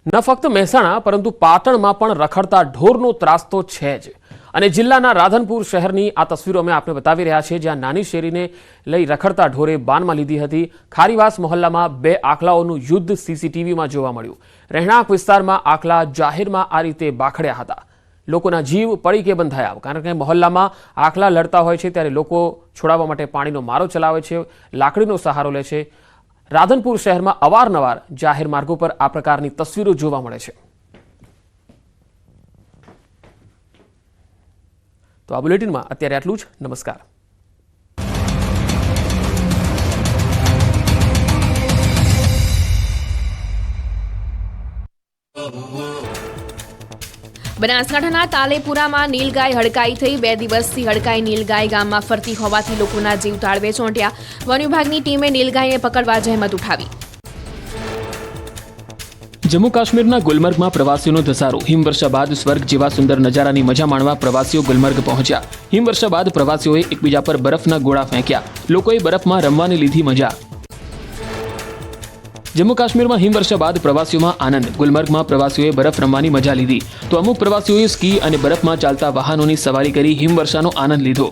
ન ફક્ત મહેસાણા પરંતુ પાટણમાં પણ રખડતા ઢોરનો ત્રાસ તો છે જ અને જિલ્લાના રાધનપુર શહેરની આ તસવીરો અમે આપને બતાવી રહ્યા છીએ જ્યાં નાની શેરીને લઈ રખડતા ઢોરે બાનમાં લીધી હતી। ખારીવાસ મહોલ્લામાં બે આખલાઓનું યુદ્ધ સીસીટીવીમાં જોવા મળ્યું। રહેણાંક વિસ્તારમાં આખલા જાહેરમાં આ રીતે બાખડ્યા હતા। લોકોના જીવ પડીકે બંધાયા કારણ કે મહોલ્લામાં આખલા લડતા હોય છે ત્યારે લોકો છોડાવવા માટે પાણીનો મારો ચલાવે છે, લાકડીનો સહારો લે છે। રાધનપુર શહેરમાં અવારનવાર જાહેર માર્ગો પર આ પ્રકારની તસવીરો જોવા મળે છે। તો આ બુલેટિનમાં અત્યારે આટલું જ। નમસ્કાર। બનાસકાંઠાના તાલેપુરામાં નીલગાય હડકાઈ થઈ। 2 દિવસથી હડકાઈ નીલગાય ગામમાં ફરતી હોવાથી લોકોના જીવ તાળવે ચોંટ્યા। વન વિભાગની ટીમે નીલગાયને પકડવા જહેમત ઉઠાવી। જમ્મુ કાશ્મીરના ગુલમર્ગમાં પ્રવાસીઓનો ધસારો। હિમવર્ષા બાદ સ્વર્ગ જેવા સુંદર નજારાની મજા માણવા પ્રવાસીઓ ગુલમર્ગ પહોંચ્યા। હિમવર્ષા બાદ પ્રવાસીઓએ એકબીજા પર બરફના ગોળા ફેંક્યા। લોકોએ બરફમાં રમવાની લીધી મજા। જમ્મુ કાશ્મીરમાં હિમવર્ષા બાદ પ્રવાસીઓમાં આનંદ। ગુલમર્ગમાં પ્રવાસીઓએ બરફ રમવાની મજા લીધી તો અમુક પ્રવાસીઓએ સ્કી અને બરફમાં ચાલતા વાહનોની સવારી કરી હિમવર્ષાનો આનંદ લીધો।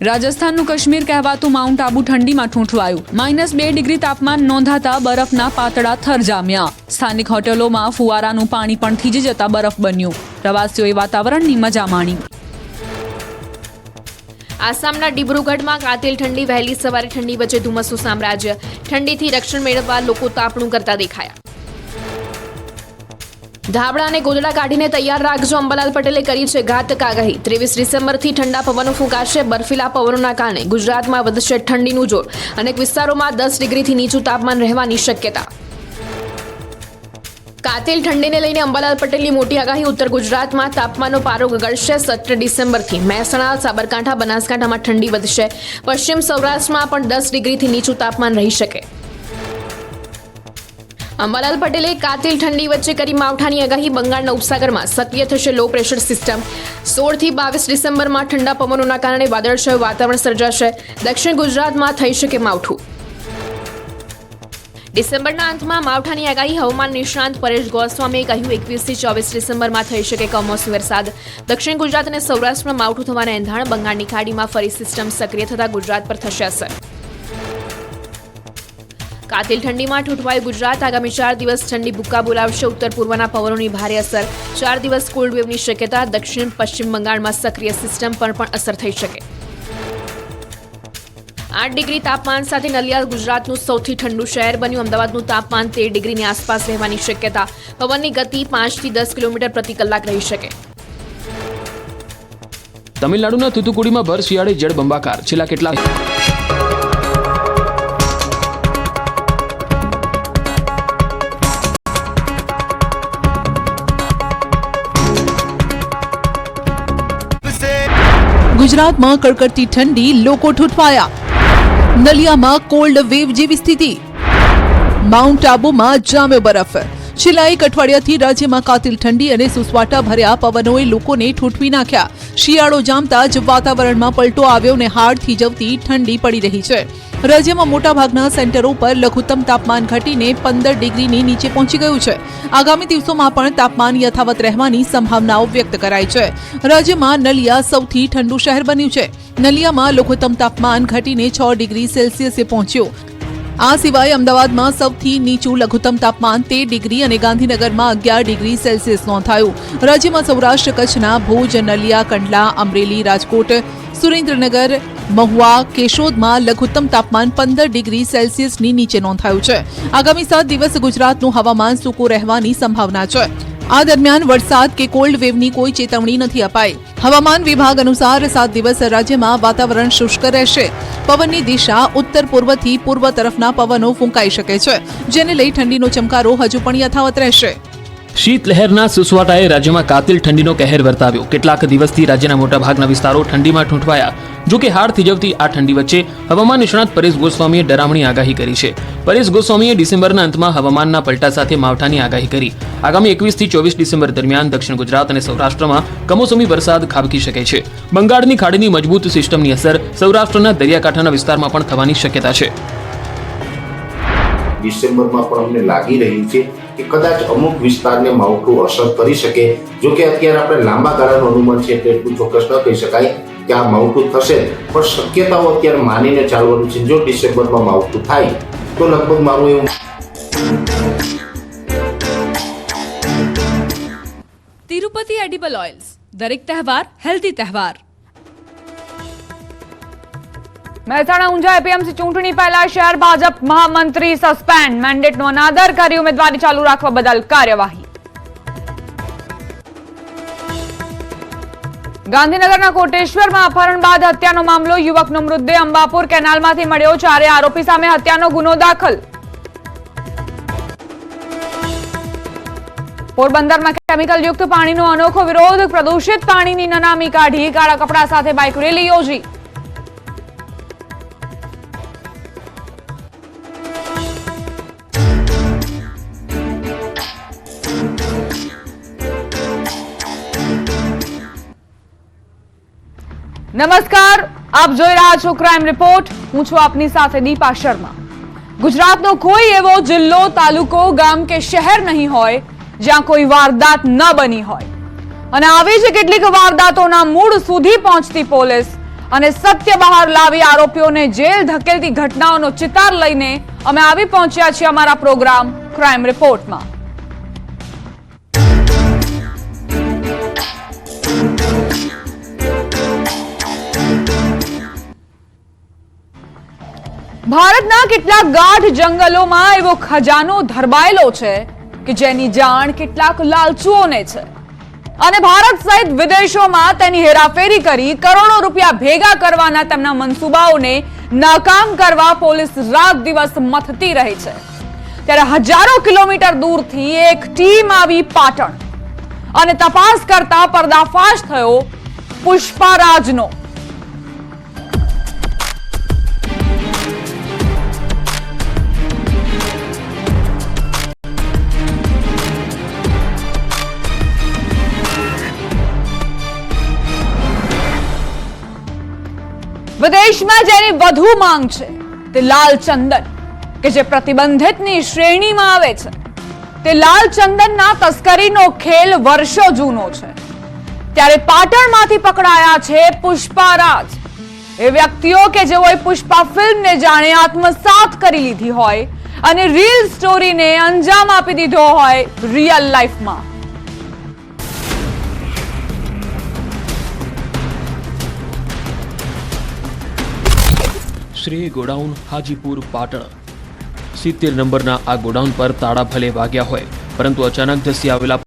રાજસ્થાનનું કાશ્મીર કહેવાતું માઉન્ટ આબુ ઠંડીમાં ઠૂંઠવાયું। -2 ડિગ્રી તાપમાન નોંધાતા બરફના પાતળા થર જામ્યા। સ્થાનિક હોટેલોમાં ફુવારાનું પાણી પણ થીજી જતા બરફ બન્યું। પ્રવાસીઓએ વાતાવરણની મજા માણી। આસામના ડિબ્રુગઢમાં કાતિલ ઠંડી। વહેલી સવારે ઠંડી વચ્ચે ધુમ્મસનું સામ્રાજ્ય। ઠંડીથી રક્ષણ મેળવવા લોકો તાપણું કરતા દેખાયા। ધાબળા અને ગોદડા કાઢીને તૈયાર રાખજો, અંબાલાલ પટેલે કરી છે ઘાતક આગાહી। 23 ડિસેમ્બરથી ઠંડા પવનો ફૂંકાશે। બર્ફીલા પવનોના કારણે ગુજરાતમાં વધશે ઠંડીનું જોર। અનેક વિસ્તારોમાં 10 ડિગ્રીથી નીચું તાપમાન રહેવાની શક્યતા। કાતિલ ઠંડીને લઈને અંબાલાલ પટેલની મોટી આગાહી। ઉત્તર ગુજરાતમાં તાપમાનનો પારો ગગડશે। 17 ડિસેમ્બરથી મહેસાણા, સાબરકાંઠા, બનાસકાંઠામાં ઠંડી વધશે। પશ્ચિમ સૌરાષ્ટ્રમાં પણ 10 ડિગ્રીથી નીચું તાપમાન રહી શકે। અંબાલાલ પટેલે કાતિલ ઠંડી વચ્ચે કરી માવઠાની આગાહી। બંગાળના ઉપસાગરમાં સક્રિય થશે લો પ્રેશર સિસ્ટમ। 16 થી 22 ડિસેમ્બરમાં ઠંડા પવનોના કારણે વાદળછાયું વાતાવરણ સર્જાશે। દક્ષિણ ગુજરાતમાં થઈ શકે માવઠું। ડિસેમ્બરના અંતમાં માવઠાની આગાહી। હવામાન નિષ્ણાંત પરેશ ગોસ્વામીએ કહ્યું 21 થી 24 ડિસેમ્બરમાં થઈ શકે કમોસમી વરસાદ। દક્ષિણ ગુજરાત અને સૌરાષ્ટ્રમાં માવઠું થવાના એંધાણ। બંગાળની ખાડીમાં ફરી સિસ્ટમ સક્રિય થતા ગુજરાત પર થશે અસર। કાતિલ ઠંડીમાં ઠૂંઠવાયું ગુજરાત। આગામી 4 દિવસ ઠંડી ભૂક્કા બોલાવશે। ઉત્તર પૂર્વના પવનોની ભારે અસર। 4 દિવસ કોલ્ડ વેવની શક્યતા। દક્ષિણ પશ્ચિમ બંગાળમાં સક્રિય સિસ્ટમ પર પણ અસર થઈ શકે। 8 ડિગ્રી તાપમાન સાથે નલિયા ગુજરાતનું સૌથી ઠંડુ શહેર બન્યું। અમદાવાદનું તાપમાન 13 ડિગ્રીની આસપાસ રહેવાની શક્યતા। પવનની ગતિ 5 થી 10 કિલોમીટર પ્રતિ કલાક રહી શકે। તમિલનાડુના તુતુકુડીમાં ભર શિયાળે જળબંબાકાર। છેલ્લા કેટલાક ગુજરાતમાં કડકડતી ઠંડી, લોકો ઠૂંઠવાયા। નલિયામાં કોલ્ડ વેવ જેવી સ્થિતિ। માઉન્ટ આબુમાં જામ્યો બરફ। છેલ્લા 1 અઠવાડિયાથી રાજ્યમાં કાતિલ ઠંડી અને સુસવાટા ભર્યા પવનોએ લોકોને ઠૂંઠવી નાખ્યા। શિયાળો જામતા જ વાતાવરણમાં પલટો આવ્યો અને હાડ થીજવતી ઠંડી પડી રહી છે। રાજ્યમાં મોટાભાગના સેન્ટરો પર લઘુત્તમ તાપમાન ઘટીને 15 ડિગ્રીની નીચે પહોંચી ગયું છે। આગામી દિવસોમાં પણ તાપમાન યથાવત રહેવાની સંભાવનાઓ વ્યક્ત કરાઈ છે। રાજ્યમાં નલિયા સૌથી ઠંડુ શહેર બન્યું છે। નલિયામાં લઘુત્તમ તાપમાન ઘટીને 6 ડિગ્રી સેલ્સિયસે પહોંચ્યું। આ સિવાય અમદાવાદમાં સૌથી નીચું લઘુત્તમ તાપમાન 13 ડિગ્રી અને ગાંધીનગરમાં 11 ડિગ્રી સેલ્સિયસ નોંધાયું। રાજ્યમાં સૌરાષ્ટ્ર કચ્છના ભુજ, નલિયા, કંડલા, અમરેલી, રાજકોટ, સુરેન્દ્રનગર, મહુવા, કેશોદમાં લઘુત્તમ તાપમાન 15 ડિગ્રી સેલ્સિયસની નીચે નોંધાયું છે। આગામી 7 દિવસ ગુજરાતનું હવામાન સૂકું રહેવાની સંભાવના છે। આ દરમિયાન વરસાદ કે કોલ્ડ વેવની કોઈ ચેતવણી નથી અપાઈ। હવામાન વિભાગ અનુસાર 7 દિવસ રાજ્યમાં વાતાવરણ શુષ્ક રહેશે। પવનની દિશા ઉત્તર પૂર્વથી પૂર્વ તરફના પવનો ફૂંકાઈ શકે છે, જેને લઈ ઠંડીનો ચમકારો હજુ પણ યથાવત રહેશે। શીતલહેરના સુસવાટાએ રાજ્યમાં કાતિલ ઠંડીનો કહેર વર્તાવ્યો। કેટલાક દિવસથી રાજ્યના મોટાભાગના વિસ્તારો ઠંડીમાં ઠૂંઠવાયા। જો કે હાડ થીજવતી આ ઠંડી વચ્ચે હવામાન નિષ્ણાત પરેશ ગોસ્વામીએ ડરામણી આગાહી કરી છે। પરેશ ગોસ્વામીએ ડિસેમ્બરના અંતમાં હવામાનના પલટા સાથે માવઠાની આગાહી કરી। આગામી 21 થી 24 ડિસેમ્બર દરમિયાન દક્ષિણ ગુજરાત અને સૌરાષ્ટ્રમાં કમોસમી વરસાદ ખાબકી શકે છે। બંગાળની ખાડીની મજબૂત સિસ્ટમની અસર સૌરાષ્ટ્રના દરિયાકાંઠાના વિસ્તારમાં પણ થવાની શક્યતા છે। ડિસેમ્બરમાં પણ અમને લાગી રહી છે કે કદાચ અમુક વિસ્તારને માવઠું અસર કરી શકે. જો કે અત્યારે આપણે લાંબા ગાળાનું અનુમાન છે એટલે એટલું ચોક્કસ ન કહી શકાય કે આ માવઠું થશે, પણ શક્યતાઓ અત્યારે માનીને ચાલવાનું છે. જો ડિસેમ્બરમાં માવઠું થાય તો લગભગ મારું એવું તિરુપતિ એડિબલ ઓઇલ્સ, દરેક તહેવાર હેલ્ધી તહેવાર. મહેસાણા ઊંઝા એપીએમસી ચૂંટણી પહેલા શહેર ભાજપ મહામંત્રી સસ્પેન્ડ, મેન્ડેટનો અનાદર કરી ઉમેદવારી ચાલુ રાખવા બદલ કાર્યવાહી. ગાંધીનગરના કોટેશ્વરમાં અપહરણ બાદ હત્યાનો મામલો, યુવકનો મૃતદેહ અંબાપુર કેનાલમાંથી મળ્યો. 4 આરોપી સામે હત્યાનો ગુનો દાખલ. પોરબંદરમાં કેમિકલયુક્ત પાણીનો અનોખો વિરોધ, પ્રદૂષિત પાણીની નનામી કાઢી કાળા કપડા સાથે બાઇક રેલી યોજી. નમસ્કાર, આપ જોઈ રહ્યા છો ક્રાઇમ રિપોર્ટ. હું છું આપની સાથે દીપા શર્મા. ગુજરાતનો કોઈ એવો જિલ્લો, તાલુકો, ગામ કે શહેર નહીં હોય જ્યાં કોઈ વારદાત ન બની હોય. અને આવી જ કેટલીક વારદાતોના મૂળ સુધી પહોંચતી પોલીસ અને સત્ય બહાર લાવી આરોપીઓને જેલ ધકેલતી ઘટનાઓનો ચિતાર લઈને અમે આવી પહોંચ્યા છીએ અમારા પ્રોગ્રામ ક્રાઇમ રિપોર્ટમાં. ભારતના કેટલાક ગાઢ જંગલોમાં એવો ખજાનો ધરબાયેલો છે કે જેની જાણ કેટલાક લાલચુઓને છે અને ભારત સહિત વિદેશોમાં તેની હેરાફેરી કરી કરોડો રૂપિયા ભેગા કરવાના તેમના મનસૂબાઓને નાકામ કરવા પોલીસ રાત દિવસ મથતી રહી છે. ત્યારે હજારો કિલોમીટર દૂરથી એક ટીમ આવી પાટણ અને તપાસ કરતા પર્દાફાશ થયો પુષ્પારાજનો. વિદેશમાં જેની વધુ માંગ છે તે લાલ ચંદન, કે જે પ્રતિબંધિતની શ્રેણીમાં આવે છે. તે લાલ ચંદનના તસ્કરીનો ખેલ વર્ષો જૂનો છે. ત્યારે પાટણમાંથી પકડાયા છે પુષ્પારાજ, એ વ્યક્તિઓ કે જેઓએ પુષ્પા ફિલ્મને જાણે આત્મસાત કરી લીધી હોય અને રીલ સ્ટોરીને અંજામ આપી દીધો હોય રિયલ લાઈફમાં. શ્રી ગોડાઉન, હાજીપુર, પાટણ. 70 નંબરના આ ગોડાઉન પર તાળા ભલે વાગ્યા હોય, પરંતુ અચાનક ધસી આવેલા